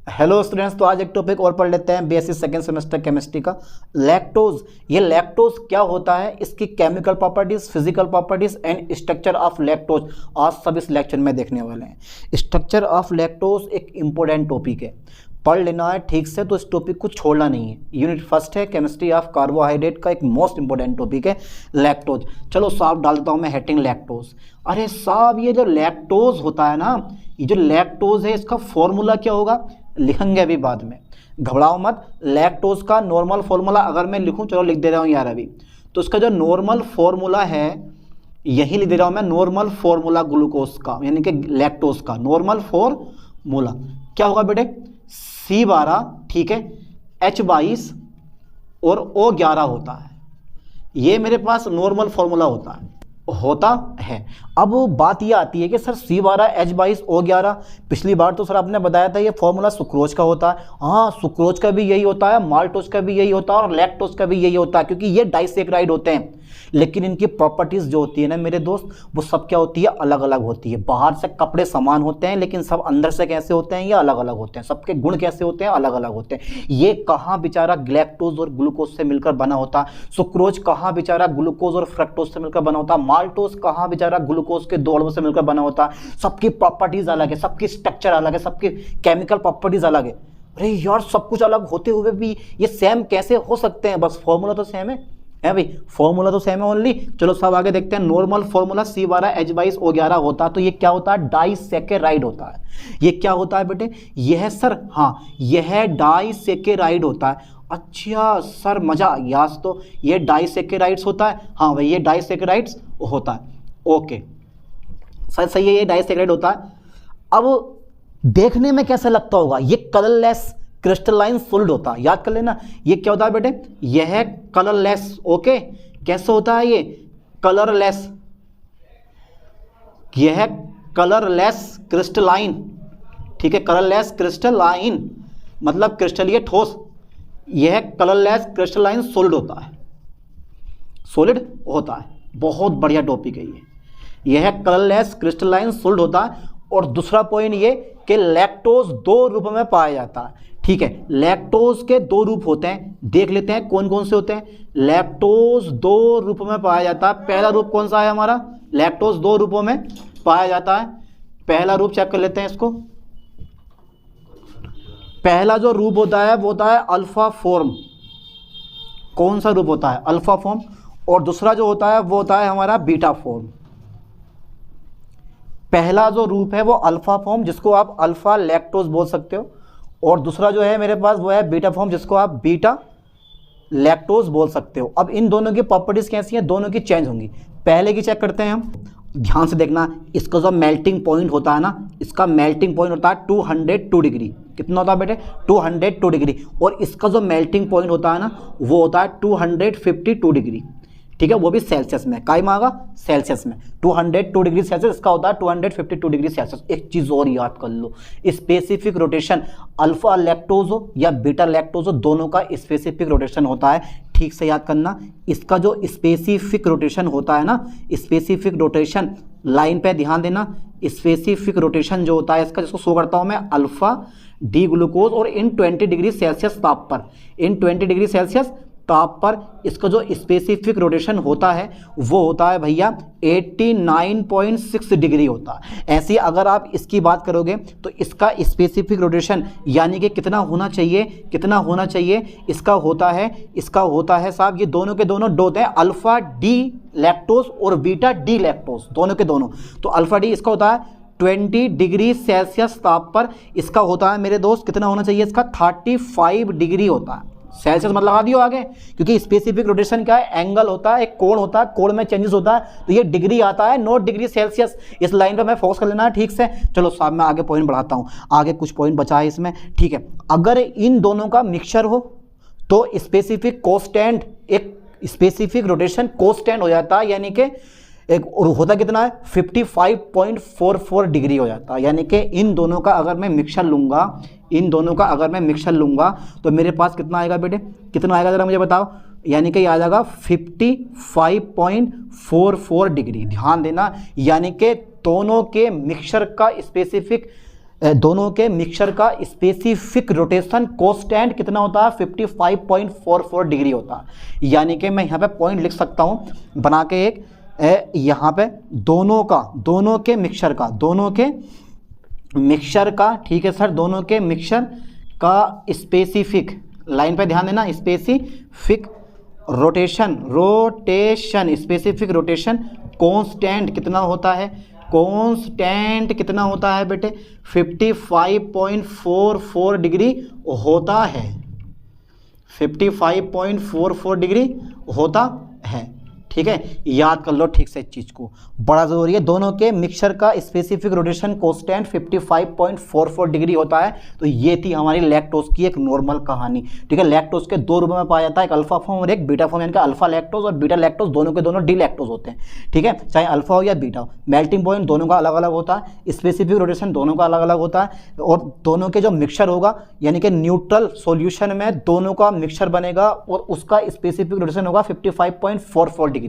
Hello students, तो आज एक टॉपिक और पढ़ लेते हैं बीएससी सेकेंड सेमेस्टर केमिस्ट्री का, लैक्टोज। ये लैक्टोज क्या होता है, इसकी chemical properties, physical properties and structure of lactose आज सब इस लेक्चर में देखने वाले हैं। स्ट्रक्चर ऑफ लैक्टोज एक इंपॉर्टेंट टॉपिक है, पढ़ लेना है ठीक से, तो इस टॉपिक को छोड़ना नहीं है। यूनिट फर्स्ट है केमिस्ट्री ऑफ कार्बोहाइड्रेट का एक मोस्ट इंपॉर्टेंट टॉपिक है लैक्टोज। चलो साहब डाल देता हूँ मैं हेडिंग लैक्टोज। अरे साहब ये जो लैक्टोज होता है ना, ये जो लैक्टोज है इसका फॉर्मूला क्या होगा लिखेंगे अभी बाद में, घबराओ मत। लैक्टोज का नॉर्मल फॉर्मूला अगर मैं लिखूं, चलो लिख दे रहा हूं यार अभी, तो इसका जो नॉर्मल फॉर्मूला है यही लिख दे रहा हूं मैं, नॉर्मल फॉर्मूला ग्लूकोज का यानी कि लैक्टोज का नॉर्मल फॉर्मूला क्या होगा बेटे, C12 ठीक है, H22 और O11 होता है। ये मेरे पास नॉर्मल फॉर्मूला होता है। अब बात ये आती है कि सर C12 H22 O11, पिछली बार तो सर आपने बताया था ये फॉर्मूला सुक्रोज का होता है। हाँ, सुक्रोज का भी यही होता है, माल्टोज का भी यही होता है और लैक्टोज का भी यही होता है, क्योंकि ये डाइसेक्राइड होते हैं। लेकिन इनकी प्रॉपर्टीज जो होती है ना मेरे दोस्त, वो सब क्या होती है, अलग अलग होती है। बाहर से कपड़े समान होते हैं लेकिन सब अंदर से कैसे होते हैं, ये अलग अलग होते हैं। सबके गुण कैसे होते हैं, अलग अलग होते हैं। ये कहाँ बेचारा ग्लैक्टोज और ग्लूकोज से मिलकर बना होता है, सुक्रोज कहाँ बेचारा ग्लूकोज और फ्रक्टोज से मिलकर बना होता है, माल्टोज कहाँ बेचारा ग्लूकोज के दो अणुओं से मिलकर बना होता है। सबकी प्रॉपर्टीज अलग है, सबकी स्ट्रक्चर अलग है, सबकी केमिकल प्रॉपर्टीज अलग है। अरे यार सब कुछ अलग होते हुए भी ये सेम कैसे हो सकते हैं, बस फॉर्मूला तो सेम है भाई, फॉर्मूला तो सेम है ओनली। चलो सब आगे देखते हैं। Normal formula C12 H22 O11 होता है, तो ये क्या होता है, डाइसेकेराइड होता है। ये क्या होता है बेटे, यह सर, हाँ यह डाइसेकेराइड होता है। अच्छा सर मजा याद, तो ये डाइसेकेराइड्स होता है। हाँ भाई ये डाइसेकेराइड्स होता है, ओके सर सही है, ये डाइसेकेराइड होता है। अब देखने में कैसा लगता होगा, ये कलरलेस क्रिस्टलाइन सोलिड होता है, याद कर लेना। ये क्या होता है बेटे, यह कलरलेस, ओके कैसे होता है ये, कलरलेस, यह कलरलेस क्रिस्टलाइन, ठीक है, कलरलेस क्रिस्टलाइन मतलब क्रिस्टलीय ठोस। यह कलरलेस क्रिस्टलाइन सोलिड होता है, सोलिड होता है। बहुत बढ़िया टॉपिक है ये, यह कलरलेस क्रिस्टलाइन सोलिड होता है। और दूसरा पॉइंट ये कि लैक्टोज दो रूप में पाया जाता है, ठीक है। लैक्टोज के दो रूप होते हैं, देख लेते हैं कौन कौन से होते हैं। लैक्टोज दो रूप में पाया जाता है। पहला रूप कौन सा है हमारा, लैक्टोज दो रूपों में पाया जाता है। पहला रूप चेक कर लेते हैं इसको। पहला जो रूप होता है वो होता है अल्फा फॉर्म। कौन सा रूप होता है, अल्फा फॉर्म। और दूसरा जो होता है वो होता है हमारा बीटा फॉर्म। पहला जो रूप है वो अल्फा फॉर्म, जिसको आप अल्फा लैक्टोज बोल सकते हो, और दूसरा जो है मेरे पास वो है बीटा फॉर्म, जिसको आप बीटा लैक्टोज बोल सकते हो। अब इन दोनों की प्रॉपर्टीज कैसी हैं, दोनों की चेंज होंगी। पहले की चेक करते हैं हम, ध्यान से देखना। इसका जो मेल्टिंग पॉइंट होता है ना, इसका मेल्टिंग पॉइंट होता है 202 डिग्री। कितना होता है बेटे, 202 डिग्री। और इसका जो मेल्टिंग पॉइंट होता है ना वो होता है 252 डिग्री, ठीक है, वो भी सेल्सियस में। काय में आगा, सेल्सियस में। 202 डिग्री सेल्सियस, इसका होता है 252 डिग्री सेल्सियस। एक चीज और याद कर लो, स्पेसिफिक रोटेशन अल्फा लैक्टोज हो या बीटा लैक्टोज हो, दोनों का स्पेसिफिक रोटेशन होता है। ठीक से याद करना, इसका जो स्पेसिफिक रोटेशन होता है ना, स्पेसिफिक रोटेशन लाइन पे ध्यान देना। स्पेसिफिक रोटेशन जो होता है इसका, जिसको शो करता हूं मैं अल्फा डी ग्लूकोज, और इन 20 डिग्री सेल्सियस ताप पर, इन 20 डिग्री सेल्सियस ताप पर इसका जो स्पेसिफिक रोटेशन होता है वो होता है भैया 89.6 डिग्री होता है। ऐसे अगर आप इसकी बात करोगे तो इसका स्पेसिफिक रोटेशन यानी कि कितना होना चाहिए, कितना होना चाहिए, इसका होता है साहब, ये दोनों के दोनों डोट हैं, अल्फा डी लैक्टोज और बीटा डी लैक्टोज, दोनों के दोनों। तो अल्फा डी इसका होता है 20 डिग्री सेल्सियस ताप पर, इसका होता है मेरे दोस्त कितना होना चाहिए, इसका 35 डिग्री होता है। सेल्सियस मत लगा दियो आगे, क्योंकि स्पेसिफिक रोटेशन क्या है, एंगल होता है, एक कोण होता है, कोण में चेंजेस होता है, तो ये डिग्री आता है, नॉट डिग्री सेल्सियस। इस लाइन पे मैं फोकस कर लेना है ठीक से। चलो साहब मैं आगे पॉइंट बढ़ाता हूँ, आगे कुछ पॉइंट बचा है इसमें, ठीक है। अगर इन दोनों का मिक्सचर हो तो स्पेसिफिक कोस्टेंट, एक स्पेसिफिक रोटेशन कोस्टेंट हो जाता है, यानी कि एक होता कितना है 55.44 डिग्री हो जाता है। यानी कि इन दोनों का अगर मैं मिक्सचर लूँगा, इन दोनों का अगर मैं मिक्सचर लूँगा तो मेरे पास कितना आएगा बेटे, कितना आएगा ज़रा मुझे बताओ। यानी कि आ जाएगा 55.44 डिग्री। ध्यान देना, यानी कि दोनों के मिक्सचर का स्पेसिफिक दोनों के मिक्सचर का स्पेसिफिक रोटेशन कांस्टेंट कितना होता है 55.44 डिग्री होता है। यानी कि मैं यहाँ पे पॉइंट लिख सकता हूँ बना के एक, यहाँ पे दोनों के मिक्सचर का ठीक है सर, दोनों के मिक्सचर का स्पेसिफिक, लाइन पे ध्यान देना, स्पेसिफिक रोटेशन कांस्टेंट कितना होता है, कांस्टेंट कितना होता है बेटे 55.44 डिग्री होता है, 55.44 डिग्री होता है। ठीक है, याद कर लो ठीक से इस चीज़ को, बड़ा ज़रूरी है। दोनों के मिक्सचर का स्पेसिफिक रोटेशन कांस्टेंट 55.44 डिग्री होता है। तो ये थी हमारी लैक्टोज की एक नॉर्मल कहानी। ठीक है, लैक्टोज के दो रूपों में पाया जाता है, एक अल्फा फॉर्म और एक बीटा फॉर्म, यानी कि अल्फा लैक्टोज और बीटा लैक्टोज दोनों के दोनों डी लैक्टोज होते हैं। ठीक है, चाहे अल्फा हो या बीटा हो। मेल्टिंग पॉइंट दोनों का अलग अलग होता है, स्पेसिफिक रोटेशन दोनों का अलग अलग होता है, और दोनों के जो मिक्सचर होगा यानी कि न्यूट्रल सॉल्यूशन में दोनों का मिक्सचर बनेगा और उसका स्पेसिफिक रोटेशन होगा 55.44 डिग्री।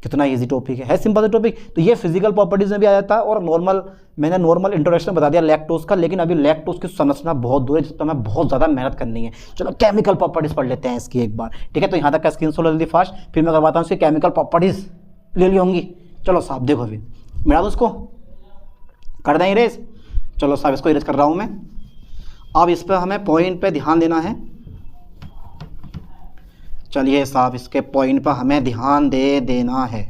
कितना इजी टॉपिक है सिंपल टॉपिक। तो ये फिजिकल प्रॉपर्टीज में भी आ जाता है, और नॉर्मल, मैंने नॉर्मल इंट्रोडक्शन बता दिया लैक्टोज का, लेकिन अभी लैक्टोज की समझना बहुत दूर है, जिस पर हमें बहुत ज़्यादा मेहनत करनी है। चलो केमिकल प्रॉपर्टीज पढ़ लेते हैं इसकी एक बार। ठीक है, तो यहाँ तक का स्क्रीनशॉट ले ली फास्ट, फिर मैं करवाता हूँ इसकी केमिकल प्रॉपर्टीज ले ली होंगी। चलो साहब देखो, फिर मेरा उसको कर दें इरेज। चलो साहब इसको इरेज कर रहा हूँ मैं। अब इस पर हमें पॉइंट पे ध्यान देना है। चलिए साहब इसके पॉइंट पर हमें ध्यान दे देना है।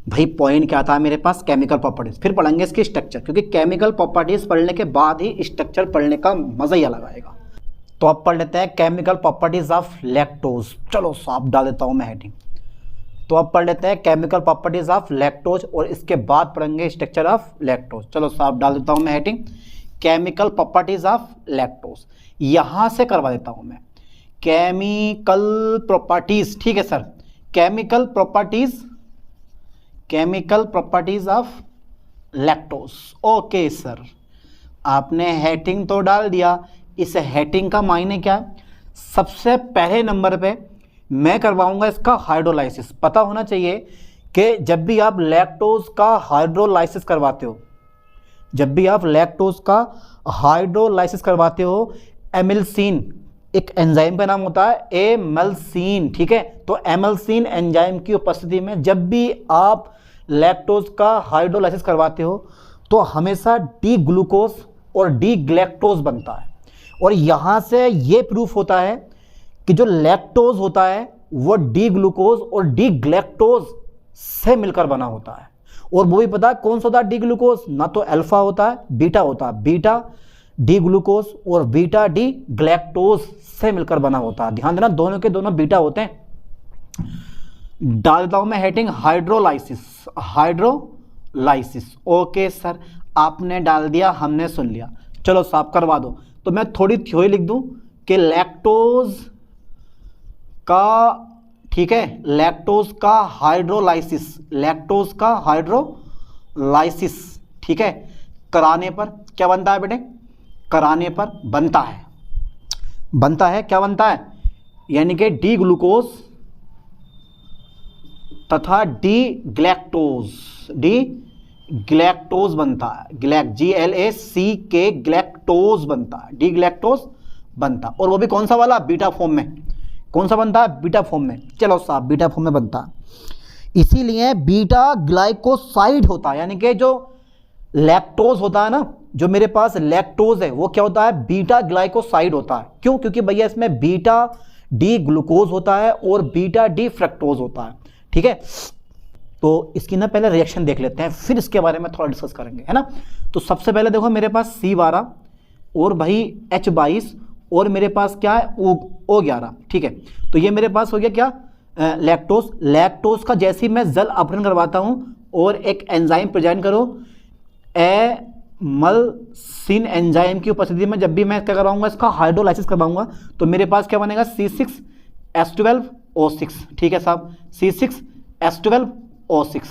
भाई पॉइंट क्या था मेरे पास, केमिकल प्रॉपर्टीज, फिर पढ़ेंगे इसकी स्ट्रक्चर, क्योंकि केमिकल प्रॉपर्टीज पढ़ने के बाद ही स्ट्रक्चर पढ़ने का मजा ही अलग आएगा। तो अब पढ़ लेते हैं केमिकल प्रॉपर्टीज ऑफ लैक्टोज। चलो साहब डाल देता हूँ मैं हेडिंग। तो अब पढ़ लेते हैं केमिकल प्रॉपर्टीज ऑफ लैक्टोज, और इसके बाद पढ़ेंगे स्ट्रक्चर ऑफ लैक्टोज। चलो साहब डाल देता हूँ मैं heading, chemical properties of lactose. यहाँ से करवा देता हूँ मैं केमिकल प्रॉपर्टीज। ठीक है sir, chemical properties of lactose. Okay sir, आपने हेडिंग तो डाल दिया। इस हेडिंग का मायने क्या है, सबसे पहले नंबर पे मैं करवाऊंगा इसका हाइड्रोलाइसिस। पता होना चाहिए कि जब भी आप लैक्टोज का हाइड्रोलाइसिस करवाते हो, एमिल्सिन, एक एंजाइम का नाम होता है एमल्सिन। ठीक है, तो एमल्सिन एंजाइम की उपस्थिति में जब भी आप लैक्टोज का हाइड्रोलाइसिस करवाते हो तो हमेशा डी ग्लूकोज और डी ग्लैक्टोज बनता है। और यहाँ से ये प्रूफ होता है कि जो लैक्टोज होता है वो डी ग्लूकोज और डी ग्लैक्टोज से मिलकर बना होता है। और वो भी पता है कौन सा होता है डी ग्लूकोज, ना तो अल्फा होता है, बीटा होता है। बीटा डी ग्लूकोज और बीटा डी ग्लैक्टोज से मिलकर बना होता है। ध्यान देना, दोनों के दोनों बीटा होते हैं। डाल देता हूं मैं हेडिंग हाइड्रोलाइसिस। ओके सर, आपने डाल दिया, हमने सुन लिया। चलो साहब करवा दो। तो मैं थोड़ी थ्योरी लिख दूं कि लैक्टोज का, ठीक है, लैक्टोज का हाइड्रोलाइसिस, ठीक है, कराने पर क्या बनता है बेटे, कराने पर बनता है क्या बनता है, यानी कि डी ग्लूकोज तथा डी ग्लैक्टोज बनता है। GLAC ग्लैक्टोज बनता है, डी ग्लैक्टोज बनता, और वो भी कौन सा वाला, बीटा फॉर्म में। कौन सा बनता है, बीटा फॉर्म में। चलो साहब बीटा फॉर्म में बनता है, इसीलिए बीटा ग्लाइकोसाइड होता है। यानी कि जो लैक्टोज होता है ना, जो मेरे पास लैक्टोज है, वो क्या होता है, बीटा ग्लाइकोसाइड होता है। क्यों, क्योंकि भैया इसमें बीटा डी ग्लूकोज होता है और बीटा डी फ्रक्टोज होता है। ठीक है, तो इसकी ना पहले रिएक्शन देख लेते हैं, फिर इसके बारे में थोड़ा डिस्कस करेंगे, है ना। तो सबसे पहले देखो मेरे पास C12 और भाई H22 और मेरे पास क्या है O11। ठीक है, तो ये मेरे पास हो गया क्या, लैक्टोज का जैसे ही मैं जल अपहरण करवाता हूं और एक एंजाइम प्रेजेंट करो, एमल्सिन एंजाइम की उपस्थिति में जब भी मैं क्या करवाऊंगा, इसका हाइड्रोलाइसिस करवाऊंगा, तो मेरे पास क्या बनेगा, C6H12O6। ठीक है साहब, C6H12O6।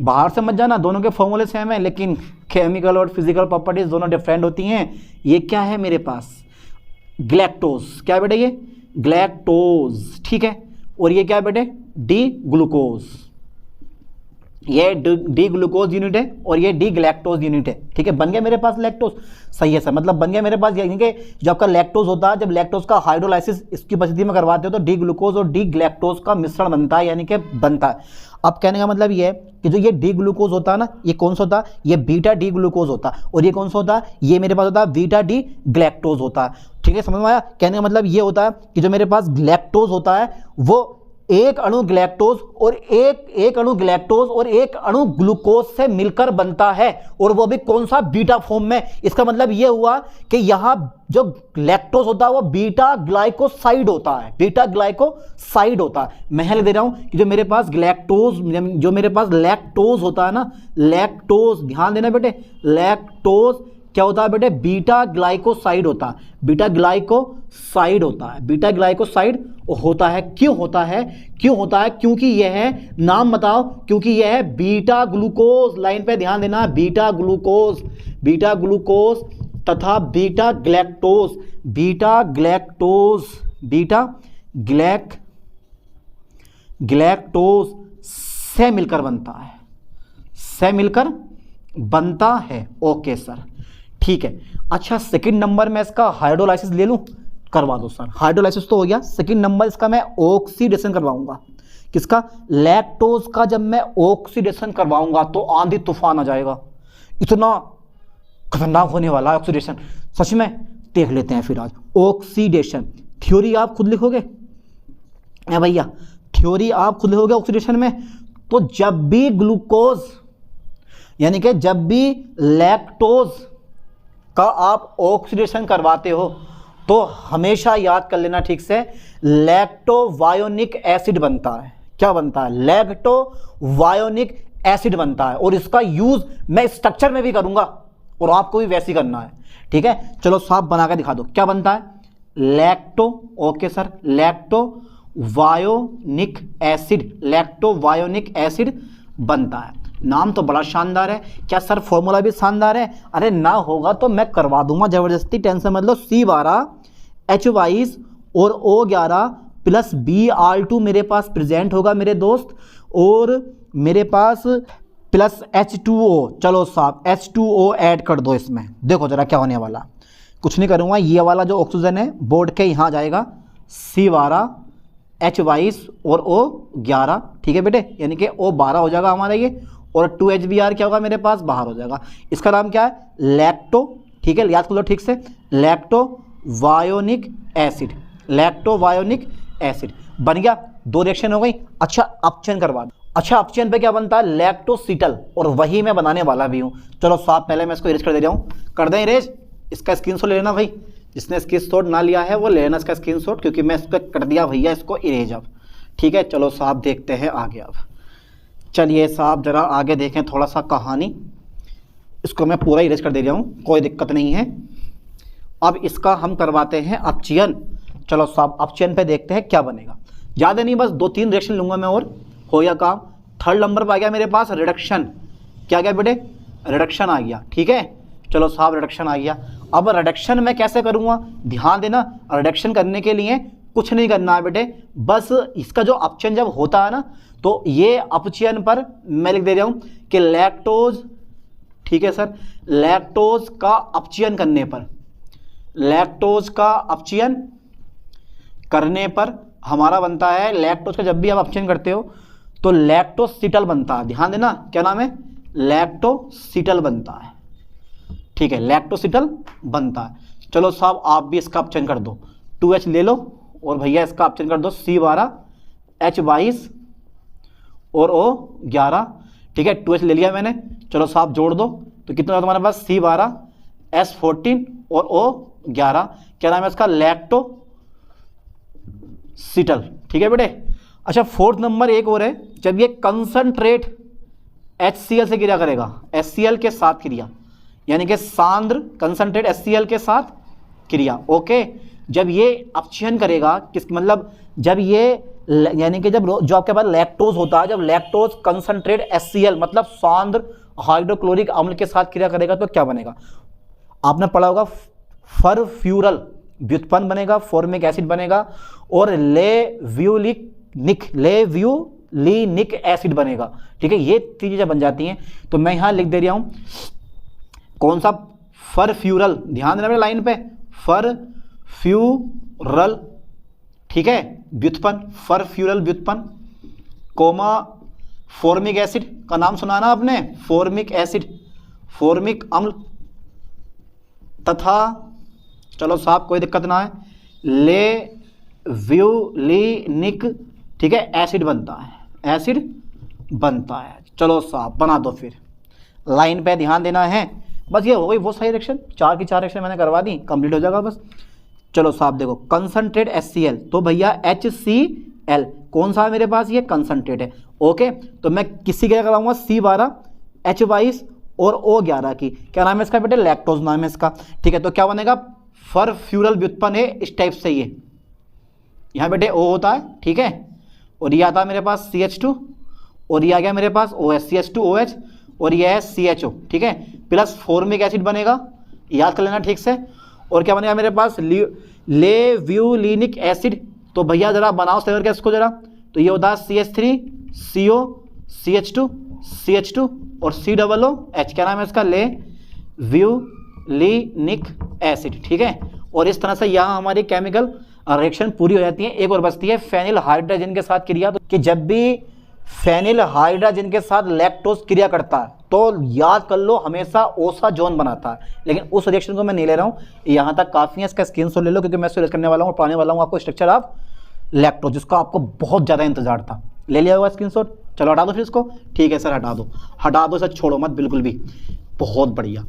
बाहर से मत जाना, दोनों के फॉर्मूले सेम है, लेकिन केमिकल और फिजिकल प्रॉपर्टीज दोनों डिफरेंट होती हैं। ये क्या है मेरे पास, ग्लैक्टोज, क्या है बेटे, ये ग्लैक्टोज। ठीक है, और ये क्या है बेटे, डी ग्लूकोज। ये डी ग्लूकोज यूनिट है और ये डी ग्लैक्टोज यूनिट है, ठीक है। बन गया मेरे पास लैक्टोज, सही है सर, मतलब बन गया मेरे पास, यानी कि जो आपका लैक्टोज होता है, जब लैक्टोज का हाइड्रोलाइसिस इसकी उपस्थिति में करवाते हो तो डी ग्लूकोज और डी ग्लैक्टोज का मिश्रण बनता है, यानी कि बनता है। अब कहने का मतलब ये है कि जो ये डी ग्लूकोज होता है ना, ये कौन सा होता है, ये बीटा डी ग्लूकोज होता है, और ये कौन सा होता है, ये मेरे पास होता है बीटा डी ग्लैक्टोज होता है, ठीक है, समझ में आया। कहने का मतलब ये होता है कि जो मेरे पास ग्लैक्टोज होता है वो एक अणु ग्लैक्टोज और एक अणु ग्लैक्टोज और एक अणु ग्लूकोज से मिलकर बनता है, और वो भी कौन सा, बीटा फॉर्म में। इसका मतलब ये हुआ कि यहां जो लैक्टोज होता है वो बीटा ग्लाइकोसाइड होता है, बीटा ग्लाइकोसाइड होता है। मैं लिख दे रहा हूं कि जो मेरे पास ग्लैक्टोज, जो मेरे पास लैक्टोज होता है ना, लैक्टोज, ध्यान देना बेटे, लैक्टोज क्या होता है बेटे, बीटा ग्लाइकोसाइड होता है, बीटा ग्लाइकोसाइड होता है, बीटा ग्लाइकोसाइड होता है। क्यों होता है, क्यों होता है, क्योंकि यह है, नाम बताओ, क्योंकि यह है बीटा ग्लूकोज, लाइन पे ध्यान देना, बीटा ग्लूकोज, बीटा ग्लूकोज तथा beta galactose, beta galactose, beta galactose से मिलकर बनता है, से मिलकर बनता है। ओके सर, ठीक है। अच्छा, सेकंड नंबर में इसका हाइड्रोलाइसिस ले लूं, करवा दो सर, हाइड्रोलाइसिस तो हो गया। सेकंड नंबर इसका मैं ऑक्सीडेशन करवाऊंगा, किसका, लैक्टोज का। जब मैं ऑक्सीडेशन करवाऊंगा तो आंधी तूफान आ जाएगा, इतना खतरनाक होने वाला है ऑक्सीडेशन, सच में। देख लेते हैं फिर आज ऑक्सीडेशन, थ्योरी आप खुद लिखोगे भैया, थ्योरी आप खुद लिखोगे ऑक्सीडेशन में। तो जब भी ग्लूकोज, यानी कि जब भी लैक्टोज का आप ऑक्सीडेशन करवाते हो तो हमेशा याद कर लेना ठीक से, लैक्टोवायोनिक एसिड बनता है। क्या बनता है, लैक्टोवायोनिक एसिड बनता है, और इसका यूज मैं स्ट्रक्चर में भी करूंगा और आपको भी वैसे ही करना है, ठीक है। चलो साफ बना के दिखा दो, क्या बनता है, lacto, okay sir, lactobionic acid, lactobionic acid बनता है। नाम तो बड़ा शानदार है, क्या सर फॉर्मूला भी शानदार है, अरे ना होगा तो मैं करवा दूंगा जबरदस्ती, टेंशन मत लो। C12H22 और O11 प्लस Br2 मेरे पास प्रेजेंट होगा मेरे दोस्त, और मेरे पास प्लस H2O, चलो साहब H2O ऐड कर दो इसमें, देखो जरा क्या होने वाला। कुछ नहीं करूँगा, ये वाला जो ऑक्सीजन है बोर्ड के यहाँ जाएगा, C12H22 और O11, ठीक है बेटे, यानी कि O12 हो जाएगा हमारा ये, और 2HBr क्या होगा मेरे पास, बाहर हो जाएगा। इसका नाम क्या है, लैक्टो, ठीक है, याद कर लो ठीक से, लैक्टोवायोनिक एसिड, लैक्टोवायोनिक एसिड बन गया। दो रिएक्शन हो गई। अच्छा, अपचयन करवा दो। अच्छा, अपचयन पे क्या बनता है, लैक्टोसीटल, और वही मैं बनाने वाला भी हूँ। चलो साहब, पहले मैं इसको इरेज कर दे रहा हूँ, कर दें इरेज। इसका स्क्रीनशॉट ले लेना भाई, जिसने स्क्रीनशॉट ना लिया है वो ले लेना इसका स्क्रीनशॉट, क्योंकि मैं इस पर कर दिया भैया इसको इरेज अब, ठीक है। चलो साहब देखते हैं आगे। अब चलिए साहब जरा आगे देखें थोड़ा सा कहानी, इसको मैं पूरा इरेज कर दे रहा हूँ, कोई दिक्कत नहीं है। अब इसका हम करवाते हैं अपचयन। चलो साहब अपचयन पे देखते हैं क्या बनेगा, ज़्यादा नहीं, बस 2-3 रिएक्शन लूँगा मैं और हो गया काम। थर्ड नंबर पर आ गया मेरे पास रिडक्शन, क्या गया बेटे, रिडक्शन आ गया, ठीक है। चलो साहब रिडक्शन आ गया। अब रिडक्शन मैं कैसे करूँगा, ध्यान देना, रिडक्शन करने के लिए कुछ नहीं करना है बेटे, बस इसका जो अपचयन जब होता है ना, तो ये अपचयन पर मैं लिख दे रहा हूँ कि लैक्टोज, ठीक है सर, लैक्टोज का अपचयन करने पर, लैक्टोज का अपचयन करने पर हमारा बनता है, लैक्टोज का जब भी आप अपचयन करते हो तो लैक्टोसीटल बनता है। ध्यान देना, क्या नाम है, लैक्टोसीटल बनता है, ठीक है, लैक्टोसीटल बनता है। चलो साहब आप भी इसका अपचयन कर दो, 2H ले लो और भैया इसका अपचयन कर दो, C12H22 और O11, ठीक है, 2H ले लिया मैंने। चलो साहब जोड़ दो, तो कितना तुम्हारे पास, C12H14 और O11, क्या नाम है इसका, लैक्टोसीटल, ठीक है बेटे। अच्छा, फोर्थ नंबर एक और है, जब ये कंसंट्रेट HCl से क्रिया करेगा, HCl के साथ क्रिया, यानी कि सांद्र कंसंट्रेट HCl के साथ क्रिया, ओके। जब ये अपचयन करेगा, किस मतलब, जब ये यानी कि जब जो आपके पास लैक्टोज होता है, जब लैक्टोज कंसंट्रेट HCl मतलब सांद्र हाइड्रोक्लोरिक अम्ल के साथ क्रिया करेगा तो क्या बनेगा, आपने पढ़ा होगा, फरफ्यूरल व्युत्पन्न बनेगा, फॉर्मिक एसिड बनेगा, और लेव्युलिक लीनिक एसिड बनेगा। ठीक है, ये तीन चीजें बन जाती हैं। तो मैं यहां लिख दे रहा हूं कौन सा, फरफ्यूरल, ध्यान देना मेरे लाइन पे, फरफ्यूरल, ठीक है, व्युत्पन्न, फरफ्यूरल व्युत्पन्न, कोमा फॉर्मिक एसिड का नाम सुना ना आपने, फॉर्मिक एसिड, फॉर्मिक अम्ल, तथा चलो साहब कोई दिक्कत ना है, लेव्युलिनिक, ठीक है, एसिड बनता है, एसिड बनता है। चलो साहब बना दो फिर, लाइन पे ध्यान देना है। बस ये हो गई वो सही रिएक्शन, 4 की 4 रिएक्शन मैंने करवा दी, कंप्लीट हो जाएगा बस। चलो साहब देखो, कंसंट्रेट HCl, तो भैया HCl कौन सा है मेरे पास, ये कंसंट्रेट है। ओके, तो मैं किसी क्या कराऊंगा, C12, H22 और O11 की, क्या नाम है इसका बेटे, लैक्टोज नाम है इसका। ठीक है, तो क्या बनेगा, फरफ्यूरल व्युत्पन्न है इस टाइप से, ये यहाँ बेटे O होता है, ठीक है, और ये आता है मेरे पास CH2, और ये आ गया मेरे पास OH, CH2OH, और ये है CHO, ठीक है, प्लस फॉर्मिक एसिड बनेगा, याद कर लेना ठीक से। और क्या बनेगा मेरे पास, लेव्युलिनिक एसिड, तो भैया जरा बनाओ सेवर के इसको जरा, तो ये होता है CH3, CO, CH2, CH2 और COOH, क्या नाम है इसका, लेव्युलिनिक एसिड। ठीक है, और इस तरह से यहाँ हमारी केमिकल रिएक्शन पूरी हो जाती है। एक और बचती है फेनिल हाइड्रोजन के साथ क्रिया, तो कि जब भी फेनिल हाइड्रोजन के साथ लैक्टोज क्रिया करता है तो याद कर लो हमेशा ओसा जोन बनाता है, लेकिन उस रिएक्शन को मैं नहीं ले रहा हूँ, यहाँ तक काफ़ी है, इसका स्क्रीनशॉट ले लो क्योंकि मैं इसको करने वाला हूँ और पढ़ाने वाला हूँ आपको स्ट्रक्चर ऑफ लैक्टोज, जिसका आपको बहुत ज़्यादा इंतजार था। ले लिया होगा स्क्रीनशॉट, चलो हटा दो फिर इसको। ठीक है सर, हटा दो सर, छोड़ो मत बिल्कुल भी। बहुत बढ़िया,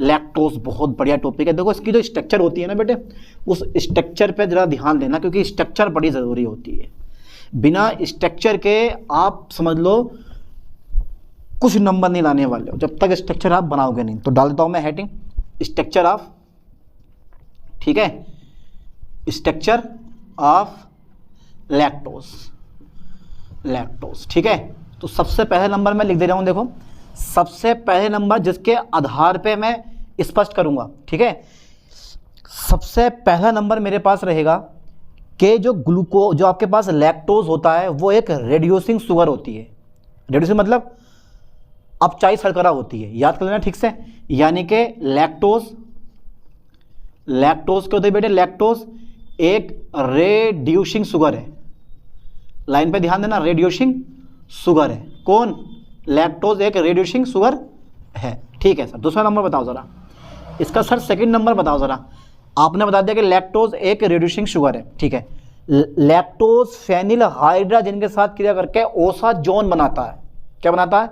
लैक्टोज बहुत बढ़िया टॉपिक है। देखो इसकी जो स्ट्रक्चर होती है ना बेटे, उस स्ट्रक्चर पे जरा ध्यान देना क्योंकि स्ट्रक्चर बड़ी ज़रूरी होती है। बिना स्ट्रक्चर के आप समझ लो कुछ नंबर नहीं लाने वाले हो जब तक स्ट्रक्चर आप बनाओगे नहीं। तो डाल देता हूं मैं हेडिंग, स्ट्रक्चर ऑफ, ठीक है, स्ट्रक्चर ऑफ लैक्टोज, लैक्टोज, ठीक है। तो सबसे पहले नंबर मैं लिख दे रहा हूं, देखो सबसे पहले नंबर जिसके आधार पे मैं स्पष्ट करूंगा, ठीक है, सबसे पहला नंबर मेरे पास रहेगा कि जो आपके पास लैक्टोज होता है वो एक रेड्यूसिंग शुगर होती है। रेड्यूसिंग मतलब अपचाई शर्करा होती है, याद कर लेना ठीक से। यानी कि लैक्टोज क्या होता है बेटे, लैक्टोज एक रेड्यूसिंग शुगर है। लाइन पे ध्यान देना, रेड्यूसिंग शुगर है। कौन, लैक्टोज एक रेड्यूसिंग शुगर है, ठीक है सर। दूसरा नंबर बताओ जरा इसका, सर सेकंड नंबर बताओ जरा। आपने बता दिया कि लैक्टोज एक रेड्यूसिंग शुगर है, ठीक है। लैक्टोज फेनिल हाइड्रोजन के साथ क्रिया करके ओसा जोन बनाता है। क्या बनाता है,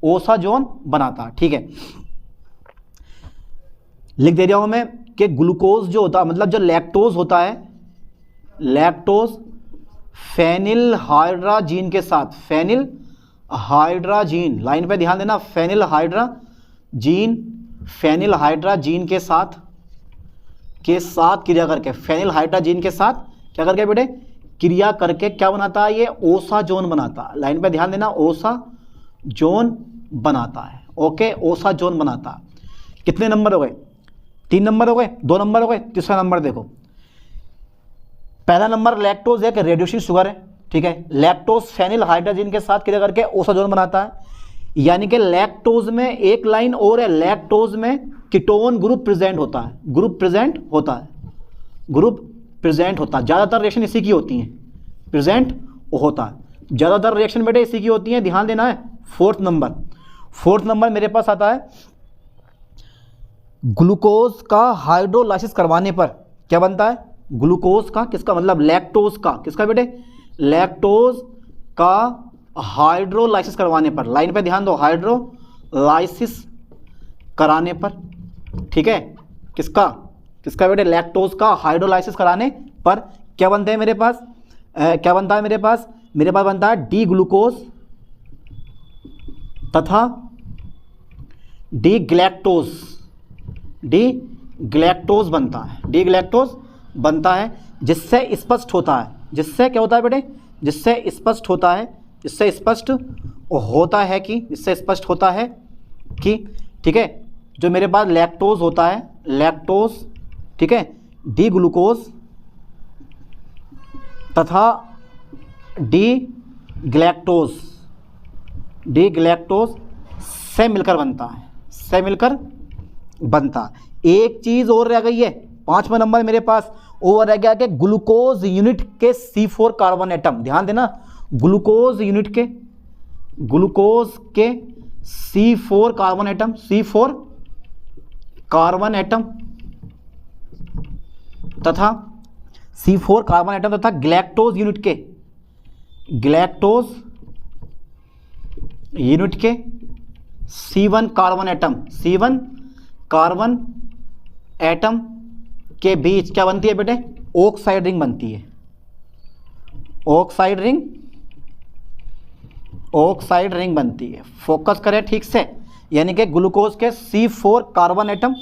ओसा जोन बनाता है, ठीक है। लिख दे रहा हूं मैं कि ग्लूकोज जो होता है, मतलब जो लैक्टोज होता है, लैक्टोज फेनिल हाइड्रोजीन के साथ, फेनिल हाइड्रोजीन, लाइन पे ध्यान देना, फेनिल हाइड्रोजीन के साथ क्रिया करके, फेनिल हाइड्रोजीन के साथ क्या करके बेटे, क्रिया करके क्या बनाता है, ये ओसा जोन बनाता है। लाइन पे ध्यान देना, ओसा जोन बनाता है, ओके, ओसा जोन बनाता है। कितने नंबर हो गए, 3 नंबर हो गए, 2 नंबर हो गए। तीसरा नंबर देखो, पहला नंबर लैक्टोज एक रेड्यूसिंग शुगर है, ठीक है। लैक्टोज फेनिल हाइड्रोजन के साथ क्रिया करके ओसा जोन बनाता है, यानी कि लैक्टोज में एक लाइन और है, लैक्टोज में कीटोन ग्रुप प्रेजेंट होता है, ग्रुप प्रेजेंट होता है। ज़्यादातर रिएक्शन इसी की होती हैं, प्रेजेंट होता है, ज़्यादातर रिएक्शन बेटे इसी की होती हैं, ध्यान देना है। फोर्थ नंबर मेरे पास आता है, ग्लूकोज का हाइड्रोलाइसिस करवाने पर क्या बनता है, ग्लूकोज का, किसका मतलब लैक्टोज का, किसका बेटे, लैक्टोज का हाइड्रोलाइसिस करवाने पर। लाइन पे ध्यान दो, हाइड्रोलाइसिस कराने पर, ठीक है, किसका बेटे, लैक्टोज का हाइड्रोलाइसिस कराने पर क्या बनते हैं मेरे पास, क्या बनता है मेरे पास बनता है डी ग्लूकोज तथा डी ग्लैक्टोज बनता है, जिससे स्पष्ट होता है, जिससे क्या होता है बेटे, जिससे स्पष्ट होता है कि ठीक है, जो मेरे पास लैक्टोज होता है, लैक्टोज, ठीक है, डी ग्लूकोज तथा डी ग्लैक्टोज, डी ग्लैक्टोज से मिलकर बनता है, से मिलकर बनता है। एक चीज़ और रह गई है, 5वां नंबर मेरे पास और रह गया कि ग्लूकोज यूनिट के C4 कार्बन एटम, ध्यान देना, ग्लूकोज यूनिट के, ग्लूकोज के C4 carbon atom, C4 carbon atom तथा C4 कार्बन एटम तथा ग्लैक्टोज यूनिट के, ग्लैक्टोज यूनिट के C1 carbon atom, C1 carbon atom के बीच क्या बनती है बेटे? ऑक्साइड रिंग बनती है, ऑक्साइड रिंग, ऑक्साइड रिंग बनती है। फोकस करें ठीक से, यानी कि ग्लूकोज के C4 कार्बन एटम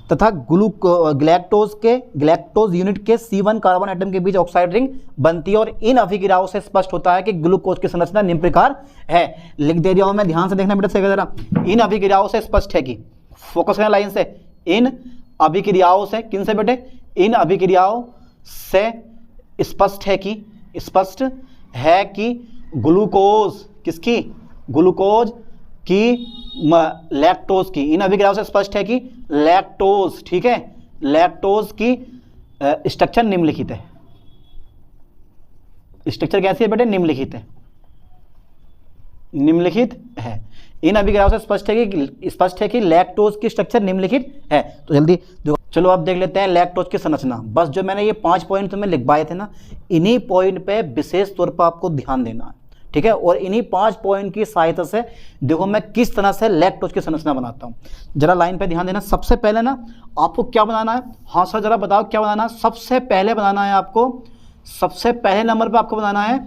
तथा ग्लैक्टोज के, ग्लैक्टोज यूनिट के C1 कार्बन एटम के बीच ऑक्साइड रिंग बनती है। और इन अभिक्रियाओं से स्पष्ट होता है कि ग्लूकोज की संरचना निम्न प्रकार है। लिख दे रहा हूं मैं, ध्यान से देखना बेटा से जरा। इन अभिक्रियाओं से स्पष्ट है कि, फोकस करना लाइन से, इन अभिक्रियाओं से, किन से बेटे? इन अभिक्रियाओं से स्पष्ट है कि, स्पष्ट है कि ग्लूकोज किसकी? ग्लूकोज की, लैक्टोज की, इन अभिक्रियाओं से स्पष्ट है कि लैक्टोज, ठीक है, लैक्टोज की स्ट्रक्चर निम्नलिखित है। स्ट्रक्चर कैसी है बेटे? निम्नलिखित है, निम्नलिखित है। इन अभिक्रियाओं से स्पष्ट है कि लैक्टोज की स्ट्रक्चर निम्नलिखित है। तो जल्दी देखो, चलो अब देख लेते हैं लैक्टोज की संरचना। बस जो मैंने ये 5 पॉइंट तुम्हें लिखवाए थे ना, इन्हीं पॉइंट पे विशेष तौर पर आपको ध्यान देना है, ठीक है। और इन्हीं 5 पॉइंट की सहायता से देखो मैं किस तरह से लैक्टोज की संरचना बनाता हूँ। जरा लाइन पे ध्यान देना। सबसे पहले ना आपको क्या बनाना है? हाँ सर जरा बताओ क्या बनाना है? सबसे पहले बनाना है आपको, सबसे पहले नंबर पे आपको बनाना है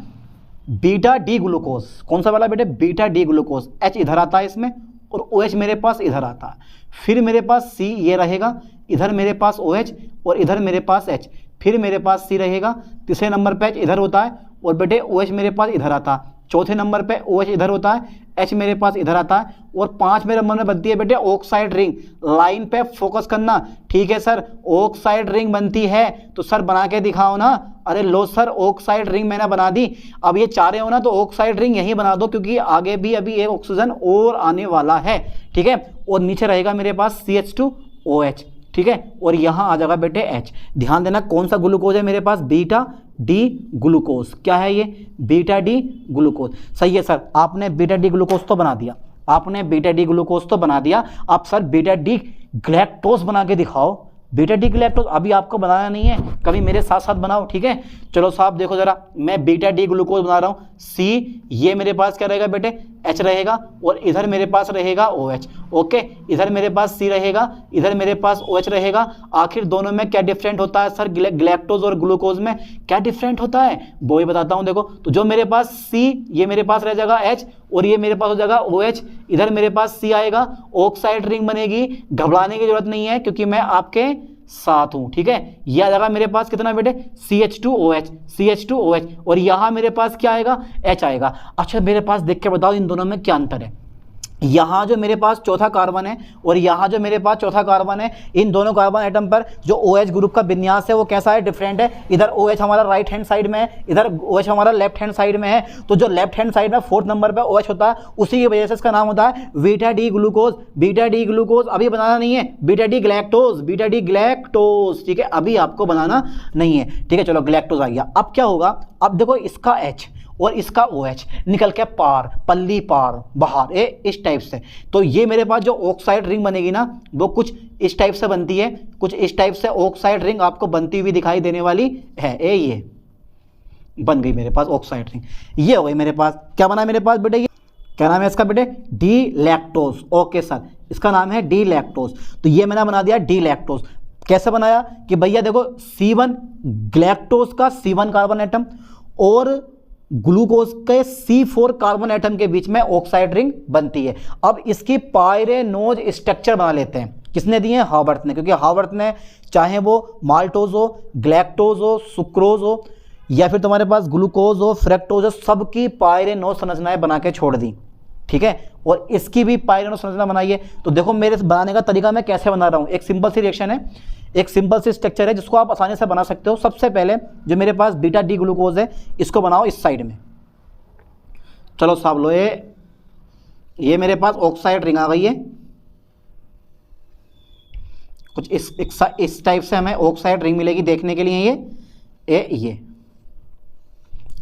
बीटा डी ग्लूकोज। कौन सा वाला बेटे? Beta D glucose. H इधर आता है इसमें और OH मेरे पास इधर आता है। फिर मेरे पास C ये रहेगा, इधर मेरे पास OH और इधर मेरे पास H, फिर मेरे पास C रहेगा। तीसरे नंबर पे H इधर होता है और बेटे OH मेरे पास इधर आता है। चौथे नंबर पे OH इधर होता है, H मेरे पास इधर आता है। और 5वें नंबर में बनती है बेटे ऑक्साइड रिंग। लाइन पे फोकस करना, ठीक है सर। ऑक्साइड रिंग बनती है तो सर बना के दिखाओ ना। अरे लो सर, ऑक्साइड रिंग मैंने बना दी। अब ये चारे हो ना तो ऑक्साइड रिंग यहीं बना दो, क्योंकि आगे भी अभी एक ऑक्सीजन और आने वाला है, ठीक है। और नीचे रहेगा मेरे पास CH2OH, ठीक है। और यहाँ आ जाएगा बेटे H। ध्यान देना कौन सा ग्लूकोज है मेरे पास? Beta D glucose. क्या है ये? Beta D glucose. सही है सर, आपने बीटा डी ग्लूकोज तो बना दिया, आपने बीटा डी ग्लूकोज तो बना दिया। अब सर बीटा डी ग्लैक्टोज बना के दिखाओ। बीटा डी ग्लैक्टोज अभी आपको बनाना नहीं है, कभी मेरे साथ साथ बनाओ, ठीक है। चलो साहब देखो जरा, मैं बीटा डी ग्लूकोज बना रहा हूँ। C ये मेरे पास क्या रहेगा बेटे? H रहेगा और इधर मेरे पास रहेगा OH, ओके। इधर मेरे पास C रहेगा, इधर मेरे पास OH रहेगा। आखिर दोनों में क्या डिफरेंट होता है सर? ग्लैक्टोज और ग्लूकोज में क्या डिफरेंट होता है वो ही बताता हूँ। देखो तो जो मेरे पास C ये मेरे पास रह जाएगा H और ये मेरे पास हो जाएगा OH। इधर मेरे पास C आएगा, ऑक्साइड रिंग बनेगी। घबराने की जरूरत नहीं है क्योंकि मैं आपके साथ हूं, ठीक है। यह आ जाएगा मेरे पास कितना बेटे? CH2OH, CH2OH। और यहां मेरे पास क्या आएगा? H आएगा। अच्छा मेरे पास देख के बताओ इन दोनों में क्या अंतर है। यहाँ जो मेरे पास चौथा कार्बन है और यहाँ जो मेरे पास चौथा कार्बन है, इन दोनों कार्बन एटम पर जो OH ग्रुप का विन्यास है वो कैसा है? डिफरेंट है। इधर OH हमारा राइट हैंड साइड में है, इधर OH हमारा लेफ्ट हैंड साइड में है। तो जो लेफ्ट हैंड साइड में 4th नंबर पे OH होता है, उसी की वजह से इसका नाम होता है beta D glucose. Beta D glucose अभी बनाना नहीं है, beta D galactose, beta D galactose, ठीक है। अभी आपको बनाना नहीं है, ठीक है। चलो ग्लैक्टोज आ गया। अब क्या होगा? अब देखो इसका H और इसका OH निकल के पार, पल्ली पार बाहर, इस टाइप से। तो ये मेरे पास जो ऑक्साइड रिंग बनेगी ना वो कुछ इस टाइप से बनती है, कुछ इस टाइप से ऑक्साइड रिंग आपको बनती हुई दिखाई देने वाली है। ये बन गई मेरे पास ऑक्साइड रिंग। ये हो गई मेरे पास। क्या बना मेरे पास बेटे? ये क्या नाम है इसका बेटे? D electrons. ओके सर, इसका नाम है डी लैक्टोज। तो ये मैंने बना दिया डी लैक्टोज। कैसे बनाया कि भैया देखो C1 ग्लैक्टोज का C1 कार्बन एटम और ग्लूकोज के C4 कार्बन एटम के बीच में ऑक्साइड रिंग बनती है। अब इसकी पायरेनोज स्ट्रक्चर बना लेते हैं। किसने दिए? हावर्थ ने, क्योंकि हावर्थ ने चाहे वो माल्टोज हो, ग्लैक्टोज हो, सुक्रोज हो या फिर तुम्हारे पास ग्लूकोज हो, फ्रक्टोज हो, सबकी पायरेनोज संरचनाएं बना के छोड़ दी, ठीक है। और इसकी भी पायरेनोज संरचना बनाई है। तो देखो मेरे बनाने का तरीका मैं कैसे बना रहा हूँ। एक सिंपल सी रिएक्शन है, एक सिंपल सी स्ट्रक्चर है जिसको आप आसानी से बना सकते हो। सबसे पहले जो मेरे पास बीटा डी ग्लूकोज है इसको बनाओ इस साइड में, चलो साहब लो, ये मेरे पास ऑक्साइड रिंग आ गई है, कुछ इस टाइप से हमें ऑक्साइड रिंग मिलेगी देखने के लिए। ये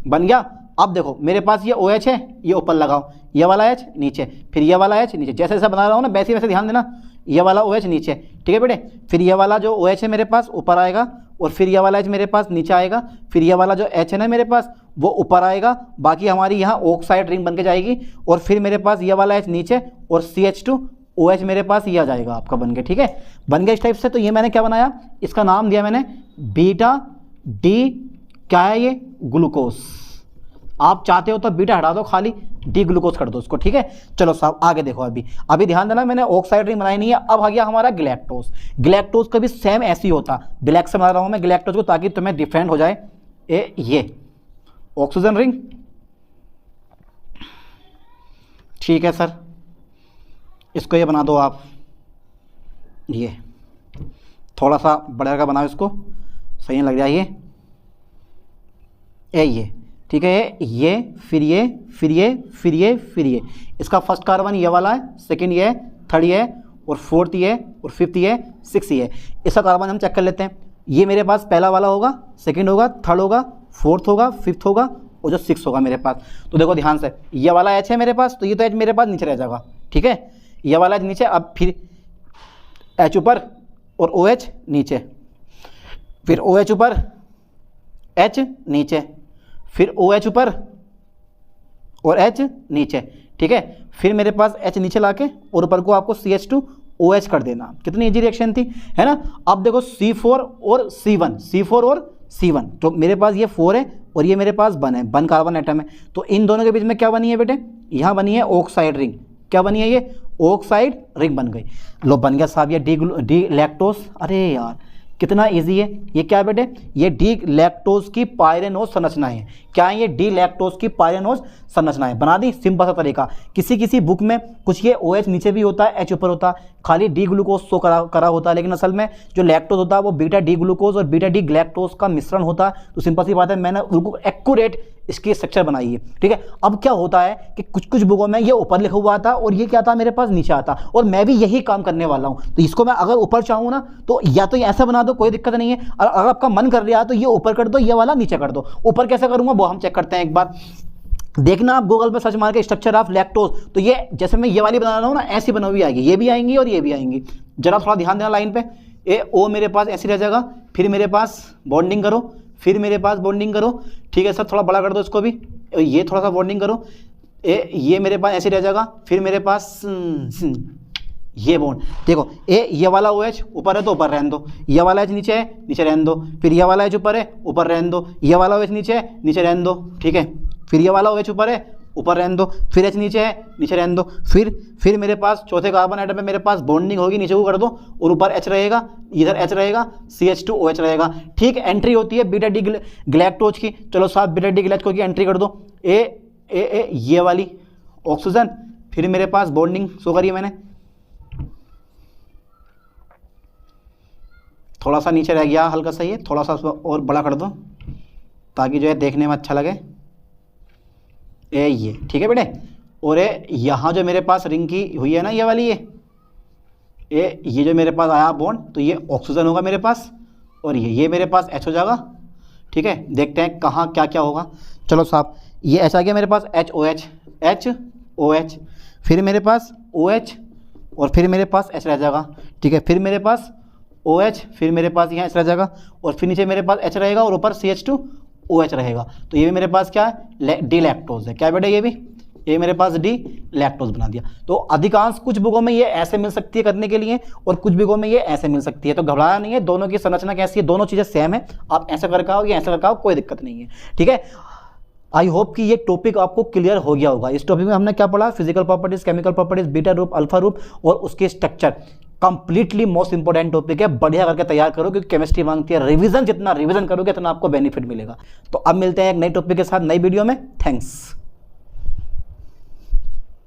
बन गया। अब देखो मेरे पास ये OH है, ये ऊपर लगाओ, ये वाला H नीचे, फिर ये वाला H नीचे, जैसे जैसे बना रहा हूँ ना वैसे वैसे ध्यान देना, ये वाला OH नीचे, ठीक है बेटे। फिर ये वाला जो OH है मेरे पास ऊपर आएगा, और फिर ये वाला H मेरे पास नीचे आएगा, फिर ये वाला जो H है ना मेरे पास वो ऊपर आएगा, बाकी हमारी यहाँ ऑक्साइड रिंग बन के जाएगी, और फिर मेरे पास ये वाला H नीचे और CH2OH मेरे पास ये आ जाएगा आपका बन के, ठीक है। बन गया इस टाइप से। तो ये मैंने क्या बनाया, इसका नाम दिया मैंने बीटा डी, क्या है ये, ग्लूकोज। आप चाहते हो तो बीटा हटा दो, खाली डी ग्लूकोज कर दो उसको, ठीक है। चलो साहब आगे देखो, अभी ध्यान देना, मैंने ऑक्साइड रिंग बनाई नहीं है। अब आ गया हमारा ग्लैक्टोज। ग्लैक्टोज का भी सेम ऐसे ही होता, ब्लैक से बना रहा हूं मैं ग्लैक्टोज को ताकि तुम्हें डिफरेंट हो जाए। ये ऑक्सीजन रिंग, ठीक है सर, इसको ये बना दो आप, ये थोड़ा सा बड़ा का बनाओ, इसको सही लग जाए ये, ठीक है। ये फिर ये फिर ये फिर ये फिर ये, इसका फर्स्ट कार्बन ये वाला है, सेकंड ये, थर्ड ये, और फोर्थ ये, और फिफ्थ ये, सिक्स ये। इसका कार्बन हम चेक कर लेते हैं। ये मेरे पास पहला वाला होगा, सेकंड होगा, थर्ड होगा, फोर्थ होगा, फिफ्थ होगा, और जो सिक्स होगा मेरे पास। तो देखो ध्यान से, ये वाला H है मेरे पास, तो ये तो H मेरे पास नीचे रह जाएगा, ठीक है। ये वाला H नीचे, अब फिर H ऊपर और OH नीचे, फिर OH ऊपर, H नीचे, फिर OH ऊपर और H नीचे, ठीक है। फिर मेरे पास H नीचे लाके और ऊपर को आपको CH2OH कर देना। कितनी इजी रिएक्शन थी, है ना। अब देखो C4 और C1, C4 और C1, तो मेरे पास ये 4 है और ये मेरे पास 1 है, 1 कार्बन एटम है। तो इन दोनों के बीच में क्या बनी है बेटे, यहाँ बनी है ऑक्साइड रिंग। क्या बनी है, ये ऑक्साइड रिंग बन गई। लो बन गया साहब ये डी लैक्टोज। अरे यार कितना इजी है। ये क्या है बेटे, ये डी लैक्टोज की पायरेनोज संरचनाएं हैं। क्या है ये, डी लैक्टोज की पायरेनोज संरचनाएं। बना दी, सिंपल सा तरीका। किसी बुक में कुछ ये OH नीचे भी होता है, H ऊपर होता है, खाली डी ग्लूकोज शो करा होता है, लेकिन असल में जो लैक्टोज होता है वो बीटा डी ग्लूकोज और बीटा डी ग्लैक्टोज का मिश्रण होता है। तो सिंपल सी बात है, मैंने बिल्कुल एक्यूरेट इसकी स्ट्रक्चर बनाई है, ठीक है। अब क्या होता है कि कुछ बुकों में ये ऊपर लिखा हुआ था और ये क्या था मेरे पास नीचे आता, और मैं भी यही काम करने वाला हूँ। तो इसको मैं अगर ऊपर चाहूँ ना तो या तो ऐसा बना दो, कोई दिक्कत नहीं है, और अगर आपका मन कर रहा है तो ये ऊपर कर दो, ये वाला नीचे कर दो। ऊपर कैसे करूँगा वो हम चेक करते हैं एक बार। देखना आप गूगल पर सर्च मार के स्ट्रक्चर ऑफ लैक्टोज, तो ये जैसे मैं ये वाली बना रहा हूँ ना, ऐसी बना हुई आएगी, ये भी आएंगी और ये भी आएंगी। जरा थोड़ा ध्यान देना लाइन पे। O मेरे पास ऐसी रह जाएगा, फिर मेरे पास बॉन्डिंग करो, फिर मेरे पास बॉन्डिंग करो, ठीक है सर, थोड़ा बड़ा कर दो इसको भी, ये थोड़ा सा बॉन्डिंग करो, ये मेरे पास ऐसे रह जाएगा, फिर मेरे पास ये बॉन्ड। देखो ये वाला OH ऊपर है तो ऊपर रहने दो, ये वाला H नीचे है, नीचे रहने दो, फिर ये वाला H ऊपर है, ऊपर रहने दो, ये वाला OH नीचे है, नीचे रहने दो, ठीक है। फिर ये वाला OH ऊपर है, ऊपर रहने दो, फिर H नीचे है, नीचे रहने दो, फिर मेरे पास चौथे कार्बन आइटम में मेरे पास बॉन्डिंग होगी, नीचे को कर दो, और ऊपर H रहेगा, इधर H रहेगा, CH2OH रहेगा, ठीक। एंट्री होती है बीटा डी ग्लैक्टोज की। चलो साहब बीटा डी ग्लैक्टोज की एंट्री कर दो, ये वाली ऑक्सीजन, फिर मेरे पास बॉन्डिंग शो करी है मैंने, थोड़ा सा नीचे रह गया हल्का सा, ये थोड़ा सा और बड़ा कर दो ताकि जो है देखने में अच्छा लगे, ये ठीक है बेटे। और यहाँ जो मेरे पास रिंग की हुई है ना ये वाली, ये जो मेरे पास आया बॉन्ड, तो ये ऑक्सीजन होगा मेरे पास, और ये मेरे पास H हो जाएगा, ठीक है। देखते हैं कहाँ क्या क्या होगा। चलो साहब ये H आ गया मेरे पास, HOH, फिर मेरे पास OH, और फिर मेरे पास H रह जाएगा, ठीक है। फिर मेरे पास OH, फिर मेरे पास यहाँ H रह जाएगा, और फिर नीचे मेरे पास H रहेगा, और ऊपर CH2OH रहेगा। तो ये भी मेरे पास क्या है, डी लैक्टोज है। क्या बेटा, ये मेरे पास डी लैक्टोज बना दिया। तो अधिकांश कुछ बुकों में ये ऐसे मिल सकती है करने के लिए, और कुछ बुकों में ये ऐसे मिल सकती है। तो घबराना नहीं है, दोनों की संरचना कैसी है, दोनों चीज़ें सेम है। आप ऐसा करके आओ या ऐसा करके आओ, कोई दिक्कत नहीं है, ठीक है। आई होप कि ये टॉपिक आपको क्लियर हो गया होगा। इस टॉपिक में हमने क्या पढ़ा, physical properties, chemical properties, beta रूप, अल्फा रूप और उसके structure. Completely most important topic है, बढ़िया करके तैयार करो, क्योंकि केमिस्ट्री मांगती है रिवीजन। जितना रिवीजन करोगे उतना आपको बेनिफिट मिलेगा। तो अब मिलते हैं एक नई टॉपिक के साथ नई वीडियो में। थैंक्स।